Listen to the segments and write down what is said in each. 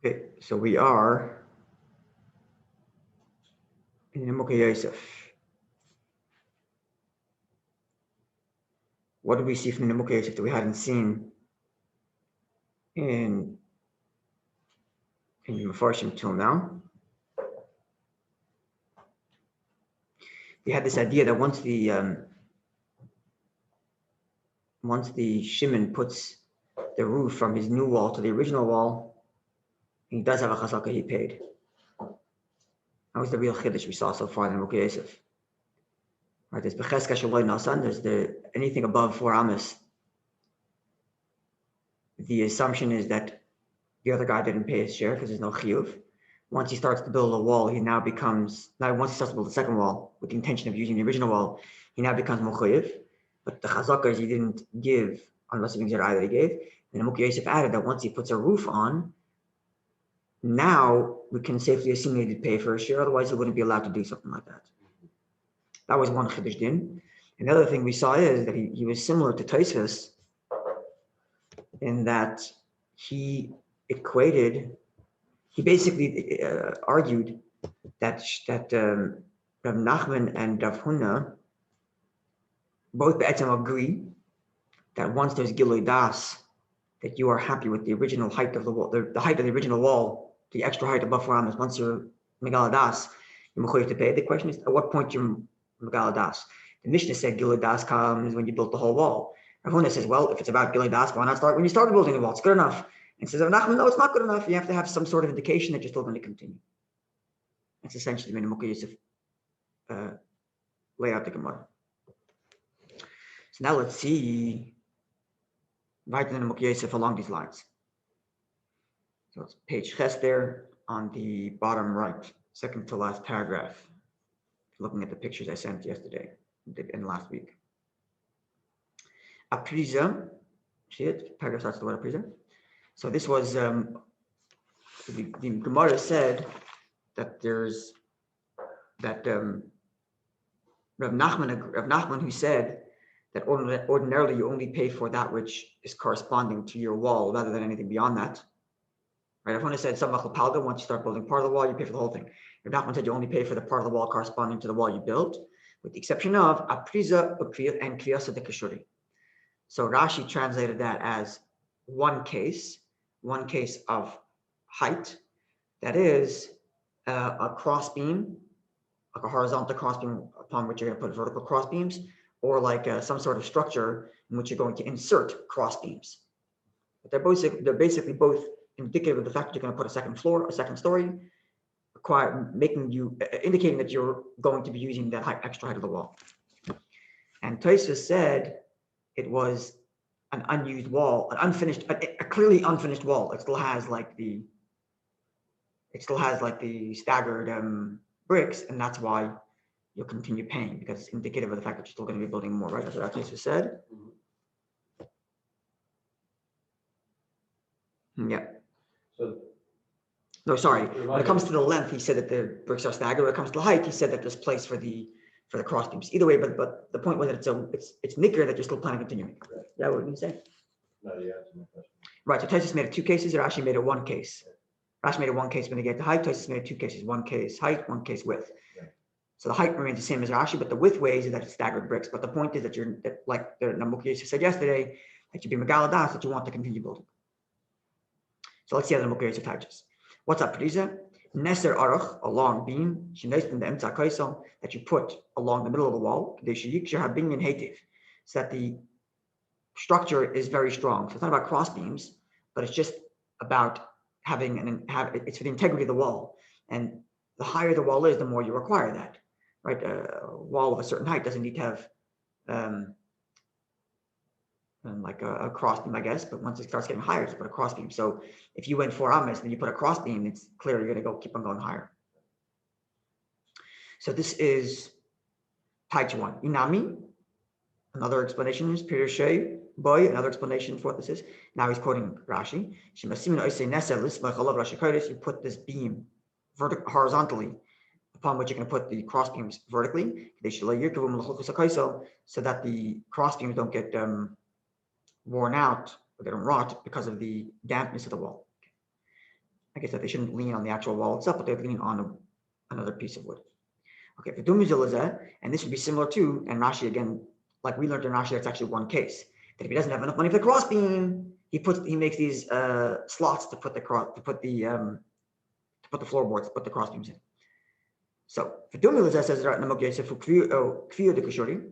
Okay, so we are in נימוקי Yosef. What do we see from נימוקי Yosef that we hadn't seen in Mefarshim till now? We had this idea that once the Shimon puts the roof from his new wall to the original wall, he does have a chazaka he paid. That was the real chiddush we saw so far in נימוקי Yosef. Right, there's becheska shaloi nasan. There's anything above 4 amas. The assumption is that the other guy didn't pay his share because there's no chiyuv. Once he starts to build a wall, once he starts to build the second wall with the intention of using the original wall, he now becomes mochayev. But the chazakas he didn't give unless he either he gave. And נימוקי Yosef added that once he puts a roof on, now we can safely assume he did pay for his share. Otherwise, he wouldn't be allowed to do something like that. That was one chiddush din. Another thing we saw is that he was similar to Tosafos in that he basically argued that Rav Nachman and Rav Huna both be'etzem agree that once there's Gilui Das, that you are happy with the original height of the wall, the height of the original wall, the extra height above 4 amas. Once you're Megal Das, you're mechuyev to pay. The question is, at what point you're Megal Das? The Mishnah said Gilui Das comes when you built the whole wall. Rav Huna says, well, if it's about Gilui Das, why not start when you started building the wall? It's good enough. And says, Nachman, no, it's not good enough. You have to have some sort of indication that you're still going to continue. That's essentially when נימוקי Yosef lay out the Gemara. So now let's see right in נימוקי Yosef along these lines. So it's page Ches there on the bottom right, second to last paragraph. Looking at the pictures I sent yesterday and last week. Apriza, see it? Paragraph starts with the word Apriza. So this was the Gemara said that there's that Rav Nachman who said that ordinarily you only pay for that which is corresponding to your wall rather than anything beyond that. Right? Rav Huna said Samach Lepalga, once you start building part of the wall, you pay for the whole thing. Rav Nachman said you only pay for the part of the wall corresponding to the wall you built, with the exception of Apriza, and Kriyasa de Kashuri. So Rashi translated that as one case of height, that is a cross beam, like a horizontal cross beam upon which you're going to put vertical cross beams, or like some sort of structure in which you're going to insert cross beams. But they're basically both indicative of the fact that you're going to put a second story, indicating that you're going to be using that extra height of the wall. And Tosafos said it was an unused wall, a clearly unfinished wall. It still has like the staggered bricks, and that's why you'll continue paying, because it's indicative of the fact that you're still going to be building more, right? That's what Tosafos said. Mm-hmm. Yeah. No, sorry. When it comes to the length, he said that the bricks are staggered. When it comes to the height, he said that there's place for the cross beams. Either way, but the point was that it's nicker that you're still planning on continuing. Right. Yeah, what were you saying? No, yeah. Right. So Tosafos made it 2 cases. Rashi made it 1 case. Rashi made it 1 case when they get to height. Tosafos made it 2 cases: 1 case height, 1 case width. Yeah. So the height remains the same as Rashi, but the width ways is that it's staggered bricks. But the point is that like the נימוקי Yosef said yesterday, that you be megaladas, that you want to continue building. So let's see how the נימוקי Yosef touches. What's up, Priza? Neser aruch, a long beam, that you put along the middle of the wall, so that the structure is very strong. So it's not about cross beams, but it's just about it's for the integrity of the wall. And the higher the wall is, the more you require that, right? A wall of a certain height doesn't need to have like a cross beam, I guess, but once it starts getting higher, you put a cross beam. So if you went 4 amas, then you put a cross beam, it's clear you're going to keep on going higher. So this is Taich 1. Inami, another explanation is Pirshei Boy, another explanation for what this is. Now he's quoting Rashi. You put this beam horizontally, upon which you're going to put the cross beams vertically, so that the cross beams don't get worn out, or they don't rot because of the dampness of the wall. I guess that they shouldn't lean on the actual wall itself, but they're leaning on another piece of wood. Okay, for Dumizilazeh, and this would be similar to, and Rashi again, like we learned in Rashi, it's actually one case. That if he doesn't have enough money for the crossbeam, he makes these slots to put the floorboards, to put the crossbeams in. So for Dumizilazeh says right נימוקי Yosef kviyo de kushuri,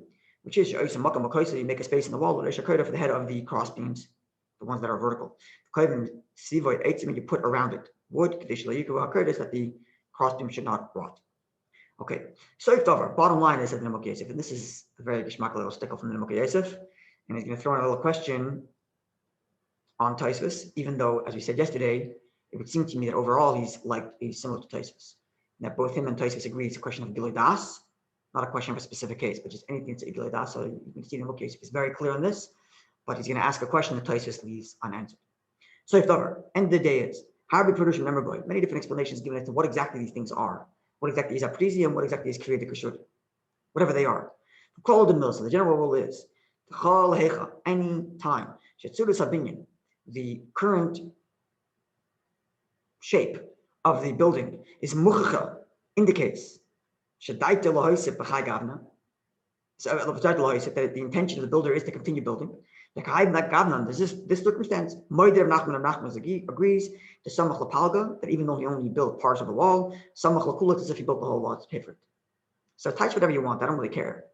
which is you make a space in the wall, for the head of the crossbeams, the ones that are vertical. You put around it wood, that the crossbeam should not rot. Okay, so bottom line is that נימוקי Yosef, and this is a very gishmak little stickle from the נימוקי Yosef, and he's going to throw in a little question on Tosafos, even though, as we said yesterday, it would seem to me that overall he's similar to Tosafos. That both him and Tosafos agree it's a question of Gilui Das, not a question of a specific case, but just anything that's Gilui Das. So you can see the נימוקי Yosef is very clear on this, but he's going to ask a question that Tosafos leaves unanswered. So end of the day is, how we produce remember many different explanations given as to what exactly these things are. What exactly is aprisi and what exactly is kriya de kashuri, whatever they are. Call the mill. So the general rule is, any time the current shape of the building is muchacha, indicates so that the intention of the builder is to continue building. There's this circumstance. Nachman agrees to samach lapalga, that even though he only built parts of the wall, samach lakulat as if he built the whole wall to pay for it. So touch whatever you want. I don't really care.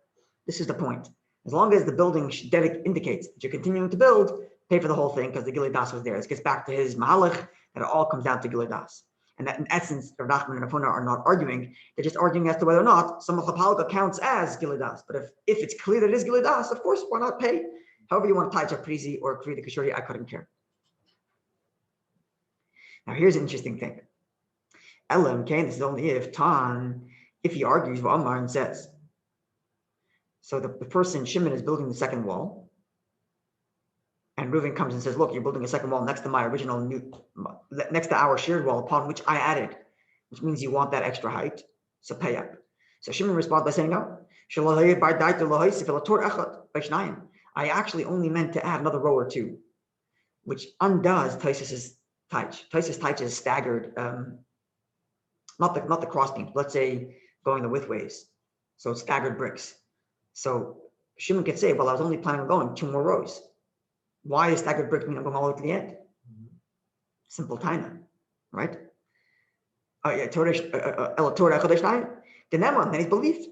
This is the point. As long as the building indicates that you're continuing to build, pay for the whole thing because the Gilui Das was there. This gets back to his mahalach that it all comes down to Gilui Das. And that in essence, Rav Nachman and Afuna are not arguing. They're just arguing as to whether or not samach lapalga counts as Gilui Das. But if it's clear that it is Gilui Das, of course, why not pay? However you want to tie to Prezi or Kriya de Kashuri, I couldn't care. Now here's an interesting thing. Elam, okay, this is only if he argues what Amar says. So the person, Shimon, is building the second wall. And Reuven comes and says, look, you're building a second wall next to my original next to our shared wall upon which I added, which means you want that extra height. So pay up. So Shimon responds by saying, no. I actually only meant to add another row or two, which undoes Tosafos' taich. Tosafos' taich is staggered, not the cross beams. Let's say going the width ways, so it's staggered bricks. So Shimon could say, well, I was only planning on going 2 more rows. Why is staggered bricks mean I'm going all the way to the end? Simple taina, right? Then he's believed.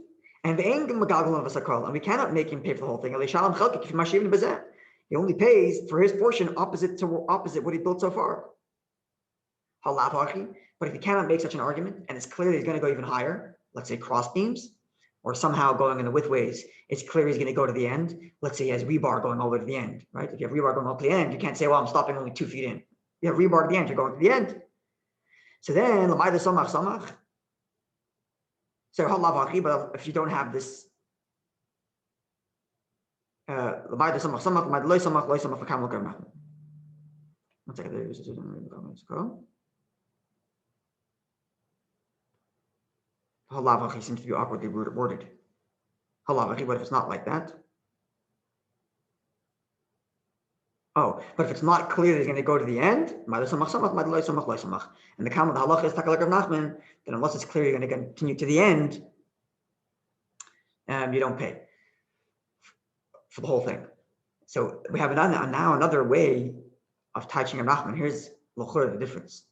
And we cannot make him pay for the whole thing. He only pays for his portion opposite what he built so far. But if he cannot make such an argument, and it's clear that he's going to go even higher, let's say cross beams, or somehow going in the width ways, it's clear he's going to go to the end. Let's say he has rebar going all the way to the end, right? If you have rebar going all to the end, you can't say, well, I'm stopping only 2 feet in. You have rebar to the end, you're going to the end. So then, so but if you don't have this, one second, Halavachi seems to be awkwardly worded. Halavachi, what if it's not like that? Oh, but if it's not clear that he's going to go to the end, and the comment of the halacha is takalak of Nachman, then unless it's clear you're going to continue to the end, you don't pay for the whole thing. So we have now another way of touching of Nachman. Here's the difference.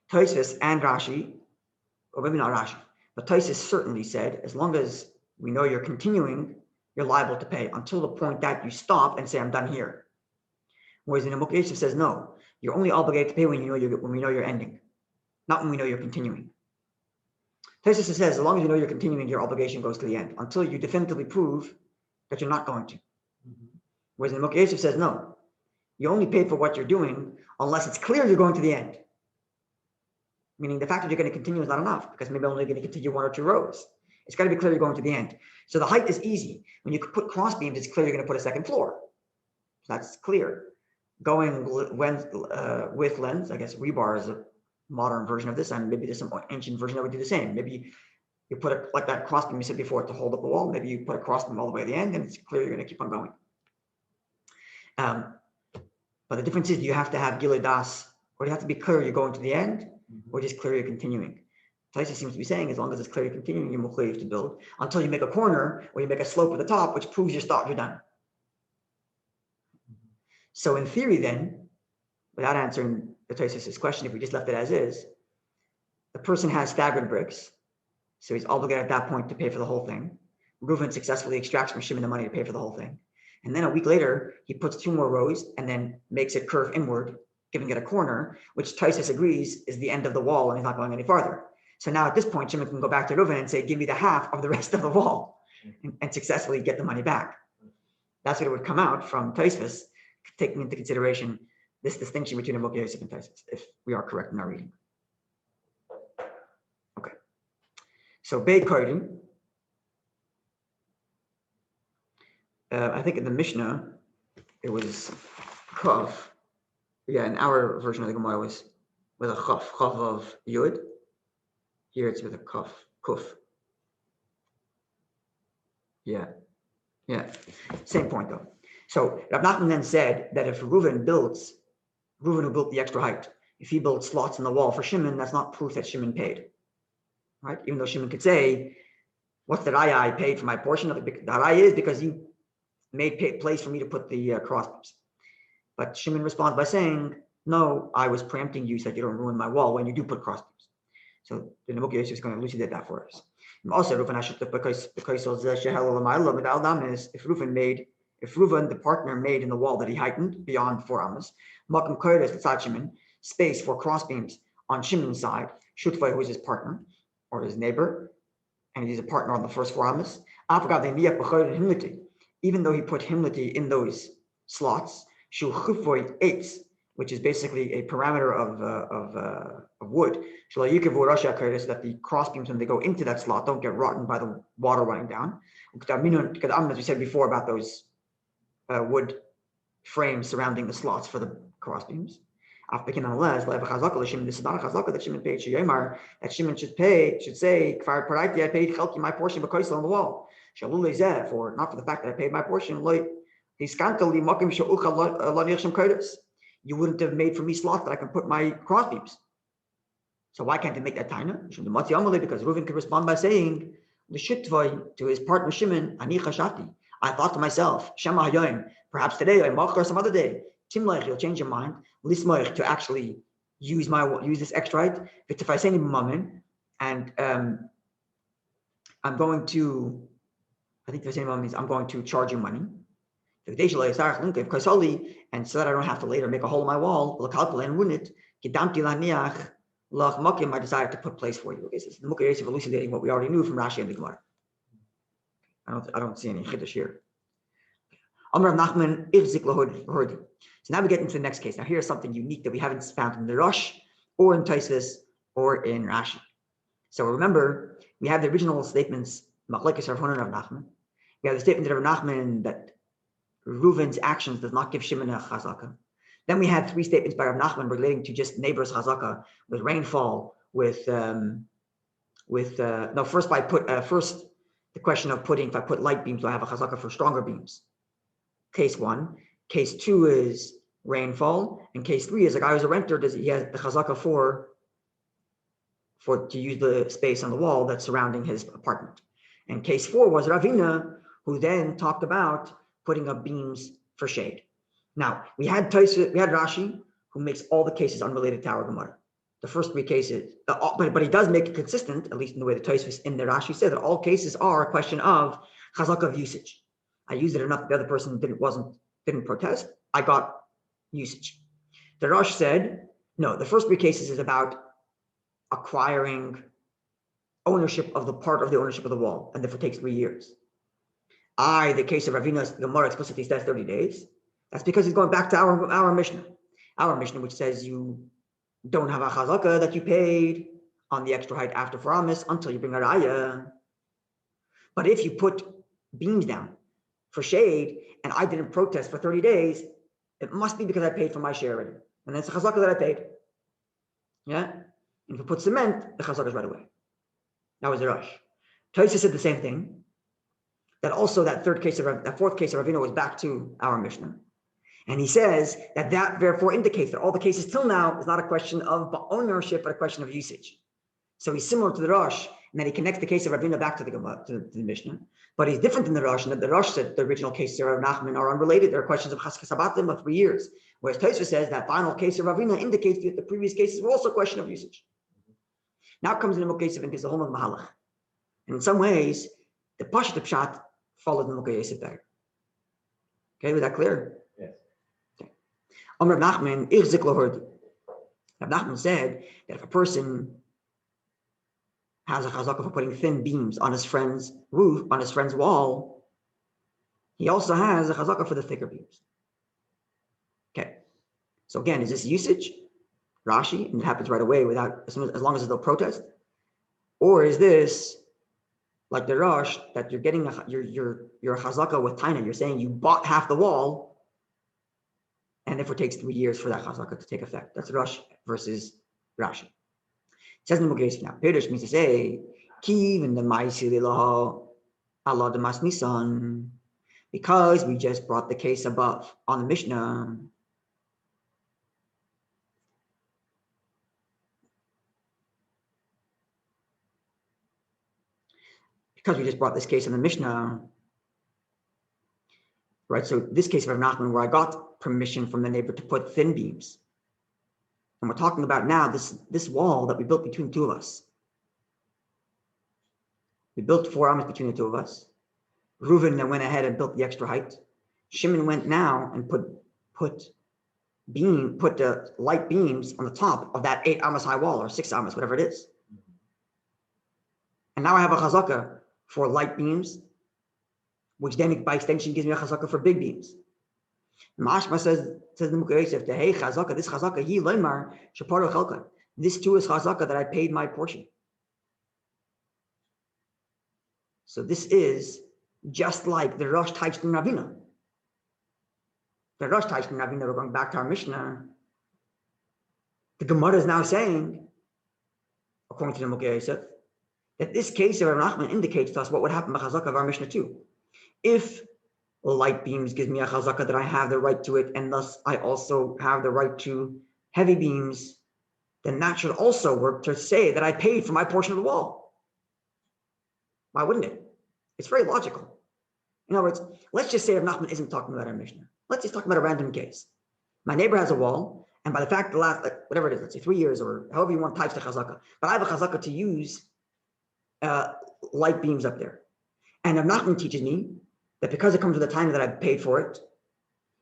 Tosafos and Rashi, or maybe not Rashi, but Tosafos certainly said, as long as we know you're continuing, you're liable to pay until the point that you stop and say, I'm done here. Whereas the נימוקי Yosef says, no, you're only obligated to pay when we know you're ending, not when we know you're continuing. Tosafos says, as long as you know you're continuing, your obligation goes to the end until you definitively prove that you're not going to. Whereas the נימוקי Yosef says, no, you only pay for what you're doing unless it's clear you're going to the end. Meaning the fact that you're going to continue is not enough because maybe I'm only going to continue 1 or 2 rows. It's got to be clear you're going to the end. So the height is easy. When you put cross beams, it's clear you're going to put a second floor. So that's clear. Going with lens, I guess rebar is a modern version of this, and maybe there's some ancient version that would do the same. Maybe you put it like that cross beam you said before to hold up the wall. Maybe you put a cross beam all the way to the end, and it's clear you're going to keep on going. But the difference is you have to have Gilui Das Or do you have to be clear you're going to the end, or just clear you're continuing? Tosafos seems to be saying as long as it's clear you're continuing, you're mechuyev to build until you make a corner or you make a slope at the top, which proves you're done. So in theory, then, without answering the Tosafos' question, if we just left it as is, the person has staggered bricks, so he's obligated at that point to pay for the whole thing. Reuven successfully extracts from Shimon the money to pay for the whole thing. And then a week later, he puts 2 more rows and then makes it curve inward, giving it a corner, which Tosafos agrees is the end of the wall and he's not going any farther. So now at this point, Shimon can go back to Reuven and say, give me the half of the rest of the wall and successfully get the money back. That's what it would come out from Tosafos, taking into consideration this distinction between נימוקי Yosef and Tosafos, if we are correct in our reading. Okay. So Bei Kodim, I think in the Mishnah, it was Chav. Yeah, in our version of the Gemara was with a Chav of Yud. Here it's with a Kuf. Yeah. Same point though. So Rav Nachman then said that if Reuven who built the extra height, if he built slots in the wall for Shimon, that's not proof that Shimon paid. Right? Even though Shimon could say, what's the raya I paid for my portion? The raya is because you made place for me to put the crossbeams. But Shimon responds by saying, no, I was preempting you so that you don't ruin my wall when you do put crossbeams. So the נימוקי Yosef is going to elucidate that for us. And also, Reuven HaShutfin, because if Reuven, the partner, made in the wall that he heightened beyond 4 amas, Makom Kodesh L'tzad Shimon, space for crossbeams on Shimon's side, Shutfai, who is his partner or his neighbor, and he's a partner on the first 4 amas. Even though he put himliti in those slots, Shu Chufoi 8, which is basically a parameter of wood, so that the crossbeams, when they go into that slot, don't get rotten by the water running down. As we said before about those wood frames surrounding the slots for the crossbeams. This is not a chazaka that Shimon paid. That Shimon should say, I paid my portion because on the wall. For not for the fact that I paid my portion. You wouldn't have made for me slots that I can put my crossbeams. So why can't they make that taina? Because Reuven could respond by saying, to his partner Shimon, Ani chashati. I thought to myself, Shema hayoim, perhaps today, or some other day, Timlech, you'll change your mind, Lismoich, to actually use this extra right, and I'm going to, I think the same means I'm going to charge you money. And so that I don't have to later make a hole in my wall, and ruin it, my desire to put place for you. Okay, so the נימוקי Yosef elucidating what we already knew from Rashi and the Gemara. I don't see any chiddush here. Amar Nachman irzik lahordi. So now we get into the next case. Now here's something unique that we haven't found in the Rosh, or in Tosafos, or in Rashi. So remember, we have the original statements, Machlekes Rav Huna and Rav Nachman. We have the statement of Rav Nachman that Reuven's actions does not give Shimon a chazaka. Then we had 3 statements by Rav Nachman relating to just neighbors chazaka, with rainfall, first the question of if I put light beams, do I have a chazaka for stronger beams? Case 1. Case 2 is rainfall, and case 3 is a guy who's a renter. He has the chazaka for to use the space on the wall that's surrounding his apartment. And case 4 was Ravina, who then talked about putting up beams for shade. Now we had Rashi, who makes all the cases unrelated to our Gemara. The first 3 cases, but he does make it consistent, at least in the way the Tosafos in the Rashi said that all cases are a question of chazaka of usage. I used it enough; the other person didn't protest. I got usage. The Rosh said no. The first 3 cases is about acquiring ownership of the part of the ownership of the wall, and therefore takes 3 years. The case of Ravina's Gemara explicitly says 30 days. That's because he's going back to our Mishnah. Our Mishnah, which says you don't have a chazaka that you paid on the extra height after 4 amas until you bring a raya. But if you put beams down for shade and I didn't protest for 30 days, it must be because I paid for my share already. And that's a chazaka that I paid. Yeah? And if you put cement, the chazaka is right away. That was the Rosh. Tosafos said the same thing. That also that 4th case of Ravina was back to our Mishnah. And he says that therefore indicates that all the cases till now is not a question of ownership, but a question of usage. So he's similar to the Rosh, and then he connects the case of Ravina back to the Mishnah. But he's different than the Rosh, and the Rosh said the original cases of Rav Nachman are unrelated. They're questions of Chaskas Abatim of 3 years. Whereas Tosafos says that final case of Ravina indicates that the previous cases were also a question of usage. Now comes the נימוקי because the whole of Mahalach. And in some ways, the Pashat Pshat followed the נימוקי better. Okay, was that clear? Yes. Okay. Rav Nachman, Rav Nachman said that if a person has a chazaka for putting thin beams on his friend's roof, on his friend's wall, he also has a chazaka for the thicker beams. Okay. So again, is this usage? Rashi, and it happens right away without, as long as there's no protest? Or is this like the Rosh, that you're getting your chazaka with taina? You're saying you bought half the wall, and therefore it takes 3 years for that chazaka to take effect. That's Rosh versus Rashi. It says in the נימוקי now, Perush means to say, Kiv and the Maisi Lilaha Allah the Mas Nisan, because we just brought the case above on the Mishnah. Because we just brought this case in the Mishnah, right? So this case of Rav Nachman, where I got permission from the neighbor to put thin beams, and we're talking about now this wall that we built between the two of us. We built 4 amas between the two of us. Reuven then went ahead and built the extra height. Shimon went now and put the light beams on the top of that 8 amas high wall, or 6 amas, whatever it is. And now I have a chazaka for light beams, which then by extension gives me a chazaka for big beams. Mashma says the נימוקי, the hey chazaka, this chazaka, he leimar shaparo chelka. This too is chazaka that I paid my portion. So this is just like the Rosh Taich in Ravina. The Rosh Taich in Ravina, we're going back to our Mishnah. The Gemara is now saying, according to the נימוקי, that this case of Rav Nachman indicates to us what would happen by chazaka of our Mishnah too. If light beams gives me a chazaka that I have the right to it, and thus I also have the right to heavy beams, then that should also work to say that I paid for my portion of the wall. Why wouldn't it? It's very logical. In other words, let's just say Rav Nachman isn't talking about our Mishnah. Let's just talk about a random case. My neighbor has a wall, and by the fact the last, whatever it is, let's say 3 years or however you want types of chazaka, but I have a chazaka to use light beams up there. And Rav Nachman teaches me that because it comes with a time that I paid for it,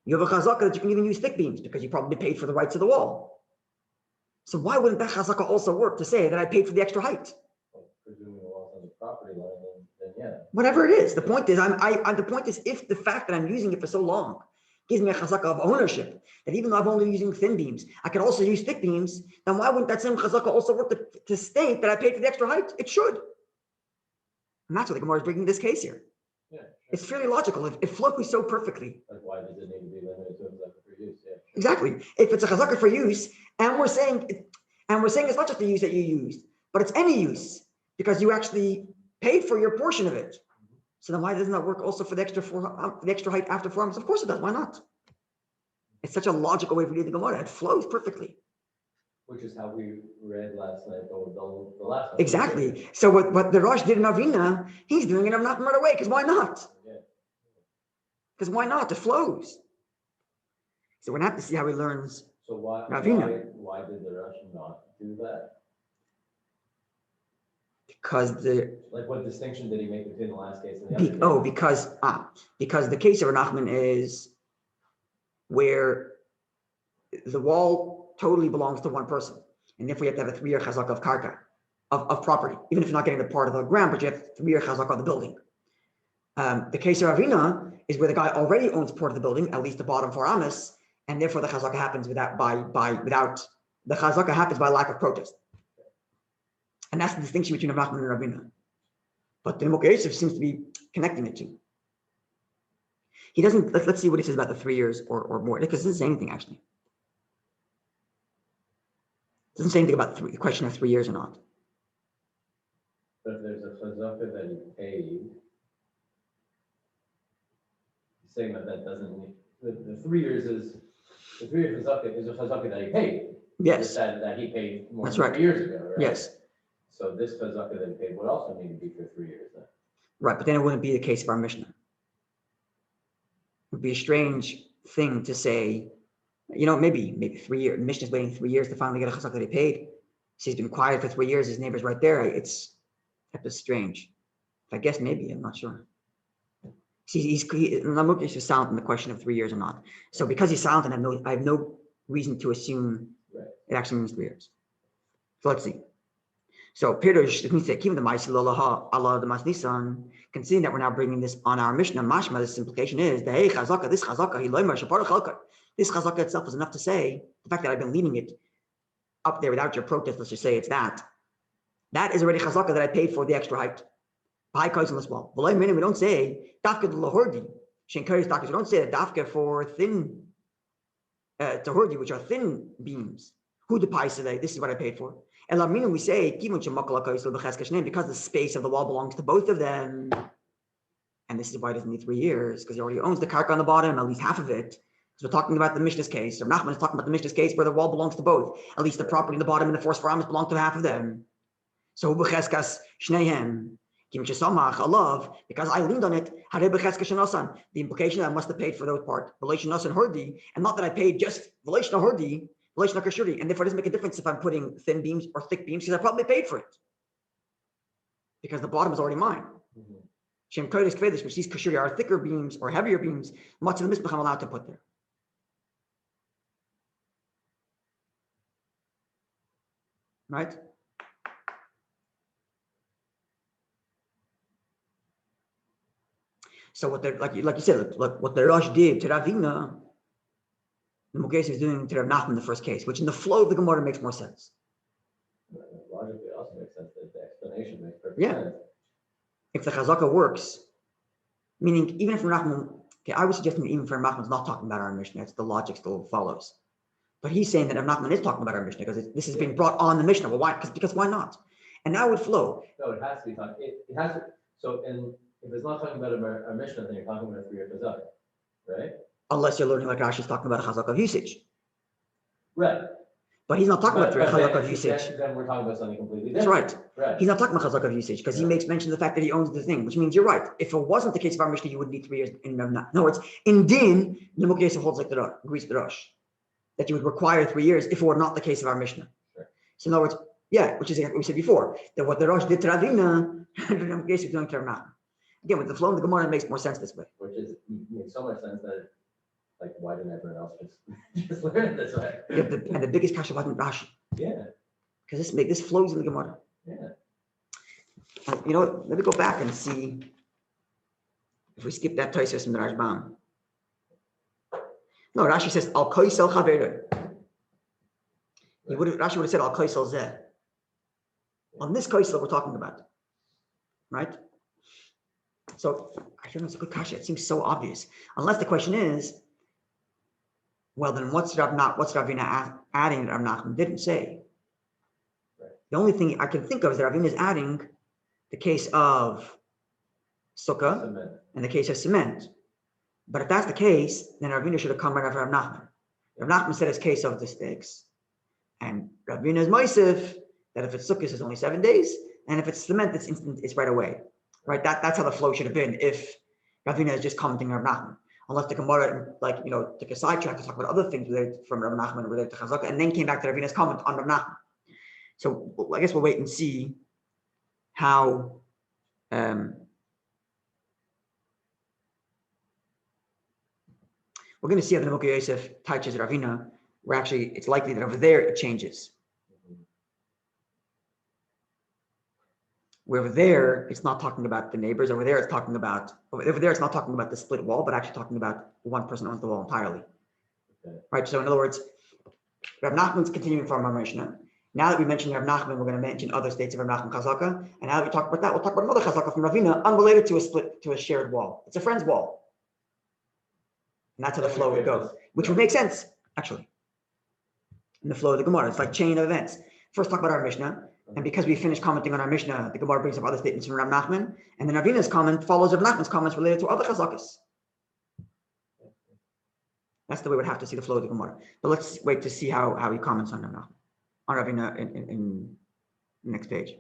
you have a chazaka that you can even use thick beams because you probably paid for the rights of the wall. So why wouldn't that chazaka also work to say that I paid for the extra height? Well, presuming the wall's on the property line, then yeah. Whatever it is, the point is, the point is, if the fact that I'm using it for so long gives me a chazaka of ownership, that even though I'm only using thin beams, I could also use thick beams, then why wouldn't that same chazaka also work to state that I paid for the extra height? It should. And that's what the Gemara is bringing this case here. Yeah, sure. It's fairly logical. It flows so perfectly. Like, why does it need to be limited to a chazaka for use? Yeah. Exactly. If it's a chazaka for use, and we're saying it's not just the use that you used, but it's any use because you actually paid for your portion of it. So then why doesn't that work also for the extra height after 4 months? Of course it does. Why not? It's such a logical way for reading the Gemara. It flows perfectly. Which is how we read last night, the last one. Exactly. So what the Rosh did in Avina, he's doing it in Avnat right away. Because why not? Because why not? It flows. So we're going to have to see how he learns. So why did the Rosh not do that? Because like what distinction did he make between the last case and the other case? Because the case of Nachman is where the wall totally belongs to one person, and therefore you have to have a 3-year chazaka of karka, of property, even if you're not getting the part of the ground, but you have 3-year chazaka of the building. The case of Ravina is where the guy already owns part of the building, at least the bottom 4 amas, and therefore the chazaka happens without lack of protest. And that's the distinction between Rav Nachman and Ravina. But the נימוקי seems to be connecting the two. He doesn't, let's see what he says about the 3 years or more, because it doesn't say anything actually. It doesn't say anything about the question of 3 years or not. But if there's a chazaka that he paid, he's saying that doesn't the 3 years is, the 3 years is a chazaka that he paid. Yes, That he paid more That's than right. 3 years ago, right? yes, So this chazaka that he paid would also need to be for 3 years then. right. But then it wouldn't be the case of our Mishnah. It would be a strange thing to say, maybe 3 years. Mishnah's waiting 3 years to finally get a chazaka that he paid. So he's been quiet for 3 years. His neighbor's right there. It's strange. I guess maybe, I'm not sure. See, Lamuk is silent in the question of 3 years or not. So because he's silent, and I have no reason to assume it actually means 3 years. So let's see. So Pirush, considering that we're now bringing this on our Mishnah, Mashma, this implication is the this chazaka, this chazaka itself is enough to say the fact that I've been leaving it up there without your protest. Let's just say it's that. That is already chazaka that I paid for the extra height. High kaisim as well. We don't say dafka the lahordi. Shenkari's doctors. We don't say that dafka for thin tahordi, which are thin beams. Who the pai today? This is what I paid for. And lamina we say because the space of the wall belongs to both of them. And this is why it doesn't need 3 years, because he already owns the karka on the bottom, at least half of it. So we're talking about the Mishnah's case. Or Nachman is talking about the Mishnah's case where the wall belongs to both. At least the property on the bottom and the forced farms belong to half of them. So shneihem. Because I leaned on it, the implication that I must have paid for those part, and not that I paid just and therefore it doesn't make a difference if I'm putting thin beams or thick beams, because I probably paid for it. Because the bottom is already mine. Which these kashuri are thicker beams or heavier beams, much of the misbech I'm allowed to put there. Right? So what they're like you said, what the Rosh did to Ravina, the Mugesh is doing to Rav Nachman in the first case, which in the flow of the Gemara makes more sense. Logically, it also makes sense that the explanation makes perfect sense. If the chazaka works, meaning even if Rav Nachman, I was suggesting that even if Rav Nachman's not talking about our Mishnah, it's the logic still follows. But he's saying that Rav Nachman is talking about our Mishnah because this is being brought on the Mishnah. Well, why? Because why not? And now it would flow. No, it has to be talking. It has to. So if it's not talking about a Mishnah, then you're talking about a 3 year chazaka, right? Unless you're learning like Rashi's talking about a chazaka of usage. Right. But he's not talking about chazaka of usage. Then we're talking about something completely different. That's right. He's not talking about chazaka of usage because he makes mention of the fact that he owns the thing, which means you're right. If it wasn't the case of our Mishnah, you would need 3 years. In other words, in Din, נימוקי Yosef holds like the Rosh, agrees with the Rosh, that you would require 3 years if it were not the case of our Mishnah. Sure. So in other words, which is what we said before, that what the Rosh did to Ravina, נימוקי Yosef doing to Rav Nachman. Again, with the flow of the Gemara, it makes more sense this way. Which makes so much sense that, like, why didn't everyone else just learn it this way? And the biggest kasha wasn't Rashi. Yeah. Because this flows in the Gemara. Yeah. And, let me go back and see if we skip that Tosafos from the Rashbam. No, Rashi says al koisel chaveru. Rashi would have said al koisel zeh. On this koisel we're talking about, right? So I don't know, it's a good kasha. It seems so obvious. Unless the question is, well, then what's Ravina adding that Rav Nachman didn't say? Right. The only thing I can think of is that Ravina is adding the case of sukkah and the case of cement. But if that's the case, then Ravina should have come right after Rav Nachman. Rav Nachman said his case of the sticks. And Ravina is moisef that if it's sukkah, it's only 7 days. And if it's cement, it's instant, it's right away. Right? That's how the flow should have been if Ravina is just commenting on Rav Nachman. Unless the Gemara, took a sidetrack to talk about other things related from Rav Nachman related to chazaka, and then came back to Ravina's comment on Rav Nachman. So I guess we'll wait and see how we're going to see how the נימוקי Yosef touches Ravina, where actually it's likely that over there it changes. Where over there, it's not talking about the neighbors. Over there, it's not talking about the split wall, but actually talking about one person owns the wall entirely. Okay. Right. So in other words, Rav Nachman's continuing from our Mishnah. Now that we mentioned Rav Nachman, we're going to mention other states of Rav Nachman chazaka. And now that we talk about that, we'll talk about another chazaka from Ravina, unrelated to a shared wall. It's a friend's wall. And that's how the flow would go, which would make sense, actually. In the flow of the Gemara, it's like chain of events. First, talk about our Mishnah. And because we finished commenting on our Mishnah, the Gemara brings up other statements from Rav Nachman, and then Ravina's comment follows Rav Nachman's comments related to other chazakas. That's the way we'd have to see the flow of the Gemara. But let's wait to see how he comments on Rabbi in the next page.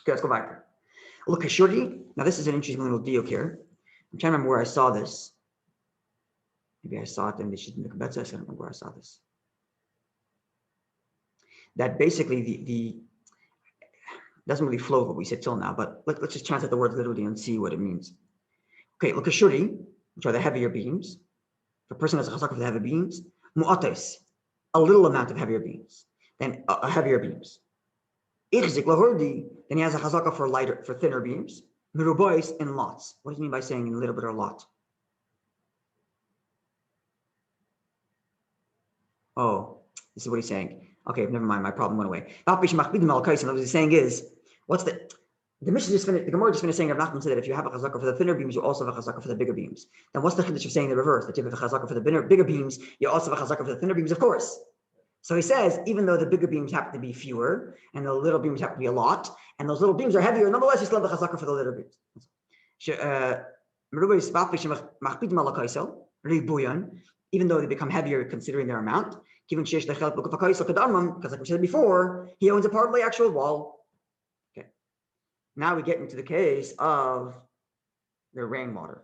Okay, let's go back. Look, Shurdi. Now this is an interesting little deal here. I'm trying to remember where I saw this. Maybe I saw it in the Shit Mikabetza. I don't remember where I saw this. That basically the doesn't really flow what we said till now, but let's just translate the word literally and see what it means. Okay, look, Shurdi, which are the heavier beams. If a person has a chazaka for the heavy beams, mu'atos, a little amount of heavier beams, then heavier beams. Ichzik lahordi, then he has a chazaka for thinner beams. Merubois in lots. What does he mean by saying in a little bit or a lot? Oh, this is what he's saying. Okay, never mind. My problem went away. What he's saying is, the Mishnah just finished, the Gemara just finished saying Rav Nachman said that if you have a chazaka for the thinner beams, you also have a chazaka for the bigger beams. Then what's the chiddush of saying the reverse? That you have a chazaka for the bigger beams, you also have a chazaka for the thinner beams, of course. So he says, even though the bigger beams happen to be fewer, and the little beams happen to be a lot, and those little beams are heavier, nonetheless, you still have the chazaka for the little beams. Even though they become heavier considering their amount, because like we said before, he owns a part of the actual wall. Okay. Now we get into the case of the rainwater.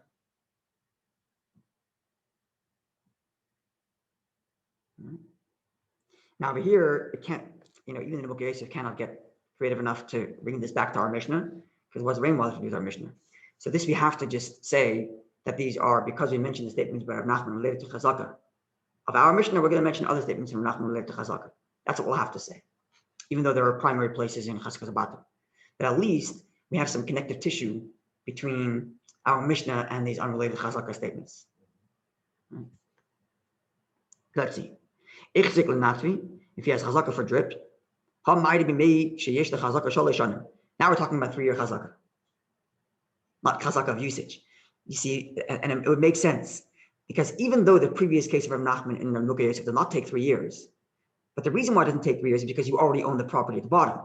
Now over here, it can't, even the נימוקי Yosef cannot get creative enough to bring this back to our Mishnah, because what's rainwater to do with our Mishnah? So this we have to just say that these are, because we mentioned the statements by Rav Nachman related to Chazaka of our Mishnah, we're going to mention other statements from Rav Nachman related to Chazaka. That's what we'll have to say, even though there are primary places in Chazaka Zabata. But at least we have some connective tissue between our Mishnah and these unrelated Chazaka statements. Let's see. If he has Chazaka for drip, now we're talking about 3-year Chazaka, not Chazaka of usage. You see, and it would make sense, because even though the previous case of Rav Nachman and נימוקי Yosef did not take 3 years, but the reason why it doesn't take 3 years is because you already own the property at the bottom,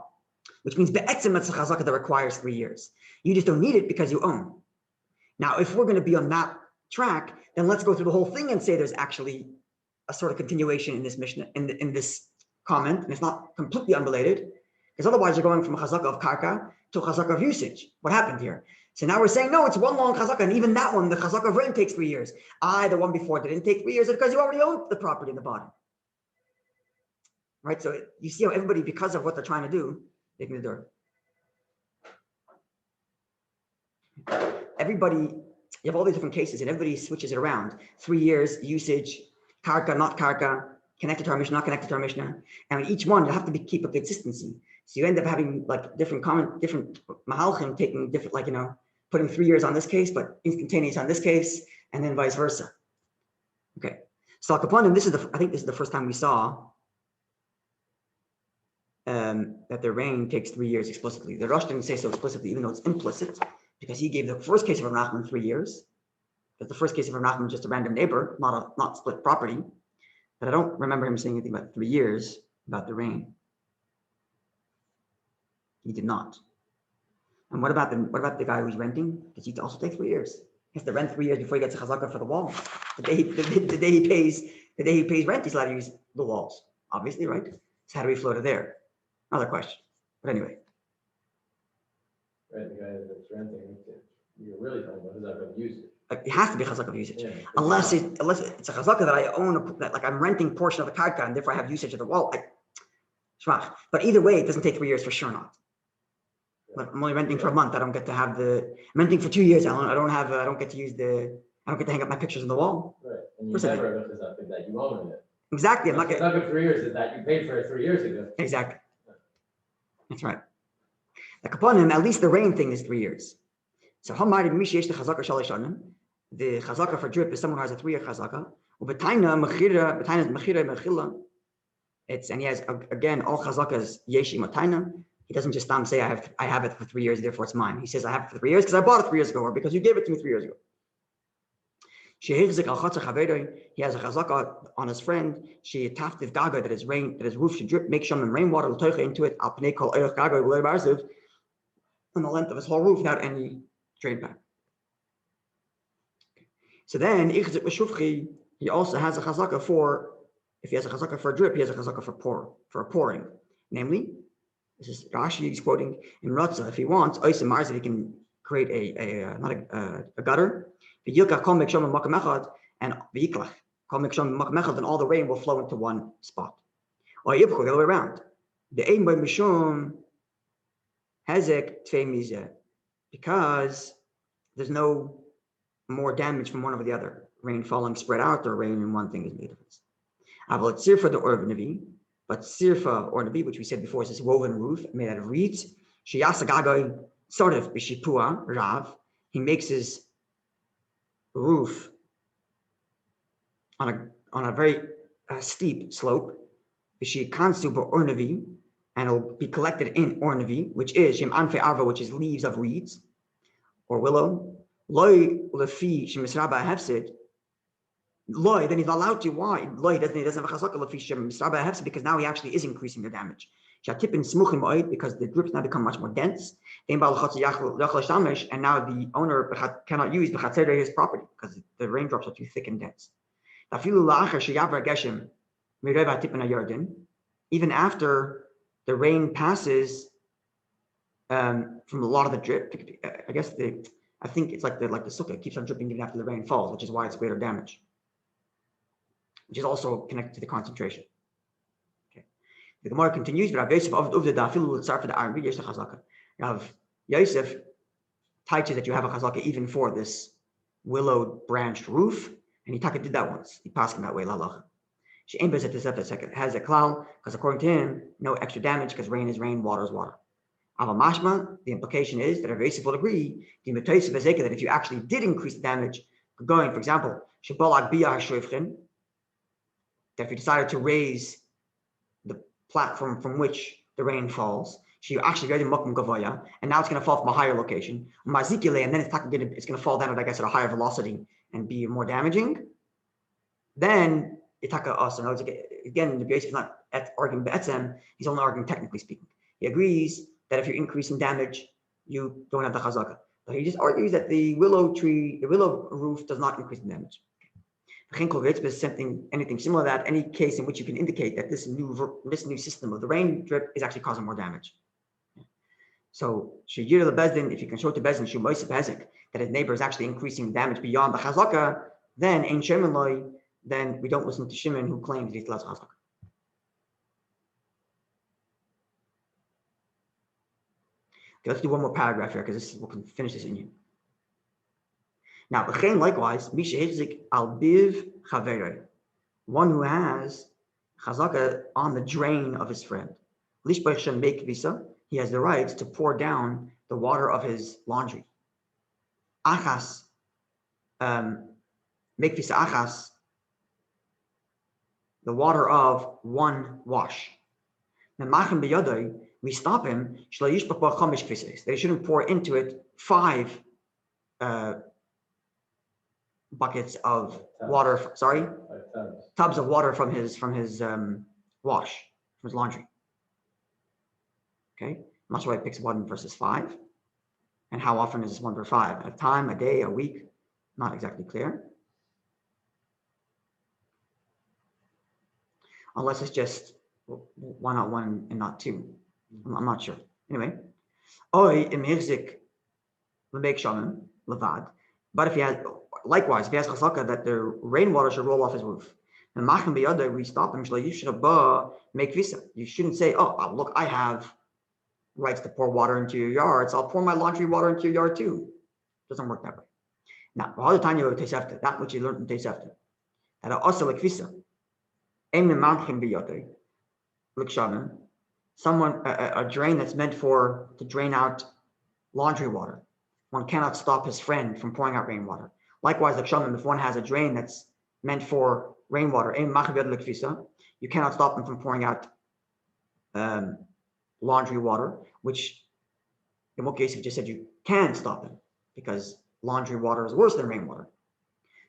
which means be'etzim it's a chazaka that requires 3 years. You just don't need it because you own. Now, if we're going to be on that track, then let's go through the whole thing and say there's actually a sort of continuation in this Mishnah, in this comment, and it's not completely unrelated, because otherwise you're going from a chazaka of karka to a chazaka of usage. What happened here? So now we're saying, no, it's one long chazaka, and even that one, the chazaka of rain takes 3 years. The one before didn't take 3 years because you already owned the property in the bottom. Right? So you see how everybody, because of what they're trying to do, they can do it. Everybody, you have all these different cases, and everybody switches it around. 3 years, usage, karka, not karka, connected to our Mishnah, not connected to our Mishnah. And each one, you have to keep a consistency. So you end up having like different mahalchim taking different, putting 3 years on this case, but instantaneous on this case, and then vice versa. Okay. So upon him, I think this is the first time we saw that the rain takes 3 years explicitly. The Rosh didn't say so explicitly, even though it's implicit, because he gave the first case of Rav Nachman 3 years. But the first case of Rav Nachman was just a random neighbor, not split property. But I don't remember him saying anything about 3 years about the rain. He did not. And what about the guy who's renting? Does he also take 3 years? He has to rent 3 years before he gets a chazaka for the wall. The day he pays rent, he's allowed to use the walls. Obviously, right? So how do we float it there? Another question. But anyway. Right, the guy that's renting, you're really talking about, is that going to use it? It has to be a chazaka of usage. Yeah. Unless it's a chazaka that I own, like I'm renting portion of the karka, and therefore I have usage of the wall. But either way, it doesn't take 3 years for sure not. But I'm only renting for a month. I don't get to have I'm renting for 2 years. I don't get to hang up my pictures on the wall. Right, and you never have that you own it. Exactly. I'm not getting 3 years is that you paid for it 3 years ago. Exactly. That's right. Like upon him, at least the rain thing is 3 years. So the chazaka for drip is someone who has a 3 year chazaka. And he has again all chazakas yeshi matayna. He doesn't just say I have it for 3 years, therefore it's mine. He says I have it for 3 years because I bought it 3 years ago, or because you gave it to me 3 years ago. He has a chazaka on his friend. She taftiv gaga that his roof should drip, make shamim rainwater into it. On the length of his whole roof without any drain pipe. So then he also has a chazaka for, if he has a chazaka for a drip, he has a chazaka for pouring. Namely, this is Rashi is quoting in Ratzah, if he wants, Oisem Marz, he can create a gutter, and V'iklach, then all the rain will flow into one spot. Or the other way around. The aim by Mishum Hezek Tvei Mizeh, because there's no more damage from one over the other. Rain falling spread out, or rain in one thing is made of it. Aval Tzirfa the Or Navi, but Tzirfa or Navi, which we said before, is this woven roof made out of reeds. Sheyasagagoy Soref B'Shipua Rav. He makes his roof on a very steep slope. B'Shikansu B'Or Navi, and it'll be collected in Or Navi, which is Shem Anfe Arva, which is leaves of reeds or willow. Loi Lefi Shemisraba Hefsid. Loi, then he's not allowed to. Why? Loi he doesn't have a chazaka Lefi Shemisraba Hefsid, because now he actually is increasing the damage. Shatipin Smuchim Oid, because the drips now become much more dense. And now the owner cannot use his property because the raindrops are too thick and dense. Even after the rain passes from a lot of the drip, I think it's like the sukkah keeps on dripping even after the rain falls, which is why it's greater damage, which is also connected to the concentration. Okay. The Gemara continues, Rav Yosef teaches that you have a chazaka even for this willow branched roof, and he did that once. He passed him that way, lalach. It has a klal, because according to him, no extra damage, because rain is rain, water is water. Mashma, the implication is that Rav Yosef will agree that if you actually did increase the damage, going, for example, HaShutfin, that if you decided to raise the platform from which the rain falls, you actually read in Makom Gavoya, and now it's going to fall from a higher location, and then it's going to fall down at a higher velocity and be more damaging. Then Itaka also knows again, the Yosef is not arguing be'etzem, he's only arguing technically speaking. He agrees that if you're increasing damage, you don't have the chazaka. But he just argues that the willow roof does not increase the damage. Anything similar to that, any case in which you can indicate that this new system of the rain drip is actually causing more damage. So Shiur the Bezdin, if you can show to Bezdin that his neighbor is actually increasing damage beyond the chazaka, then in Shimon loy, then we don't listen to Shimon who claims he's less chazaka. Okay, let's do one more paragraph here because we can finish this in here. Now, likewise, Misha Hizzik al Biv Chaverei, one who has chazaka on the drain of his friend. Lishbach Shem Meik Visa, he has the right to pour down the water of his laundry. Achas, Meik Visa Achas, the water of one wash. Namachem B'Yodai, we stop him, that he shouldn't pour into it 5 buckets of water, tubs of water from his wash, from his laundry. Okay, I'm not sure why it picks 1 versus 5. And how often is this 1 per 5? A time, a day, a week? Not exactly clear. Unless it's just 1 not 1 and not 2. I'm not sure. Anyway, Oi imhirzik lebek shamim levad. But if he has, likewise, if he has chazaka that the rainwater should roll off his roof, and machem biyada, we stop him. You should make visa. You shouldn't say, "Oh, look, I have rights to pour water into your yard, so I'll pour my laundry water into your yard too." Doesn't work that way. Now, that which you learned in Tosafos, that also like visa, aim the machem biyada, look shamim. Someone a drain that's meant to drain out laundry water. One cannot stop his friend from pouring out rainwater. Likewise, like Shamim, if one has a drain that's meant for rainwater, you cannot stop him from pouring out laundry water, which in what case we just said you can stop him because laundry water is worse than rainwater.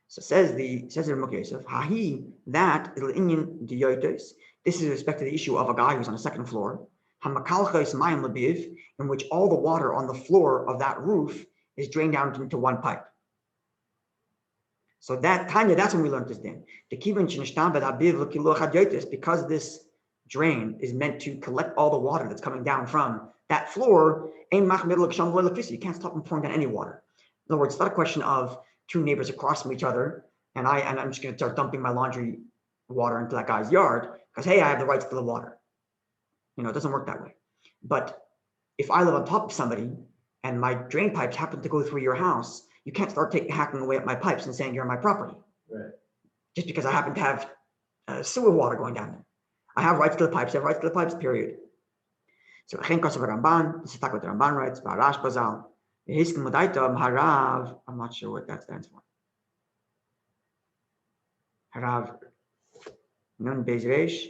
So says the Yosef, Hahi, that is Inyan Diyotos. This is with respect to the issue of a guy who's on the 2nd floor, in which all the water on the floor of that roof is drained down into one pipe. So that Tanya, that's when we learned this din. Because this drain is meant to collect all the water that's coming down from that floor, you can't stop from pouring down any water. In other words, it's not a question of two neighbors across from each other, and I'm just going to start dumping my laundry water into that guy's yard because, hey, I have the rights to the water. It doesn't work that way. But if I live on top of somebody and my drain pipes happen to go through your house, you can't start hacking away at my pipes and saying you're on my property. Right. Just because I happen to have sewer water going down there. I have rights to the pipes, period. So, I'm not sure what that stands for. Harav Nun Beis Reish.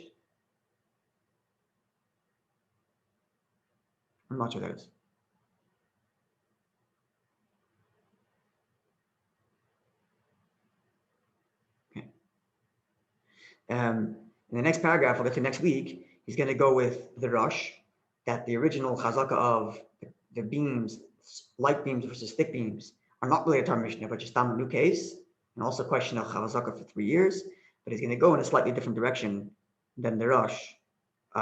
I'm not sure what that is. Okay. In the next paragraph, we'll get to next week, he's going to go with the Rosh, that the original chazaka of the beams, light beams versus thick beams, are not really a Torah Mishnah, but just a new case, and also a question of chazaka for 3 years. But he's going to go in a slightly different direction than the Rosh,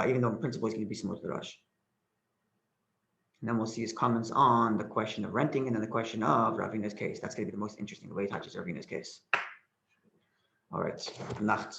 even though in principle he's going to be similar to the Rosh. And then we'll see his comments on the question of renting and then the question of Ravina's case. That's going to be the most interesting, the way he touches Ravina's case. All right. Good night.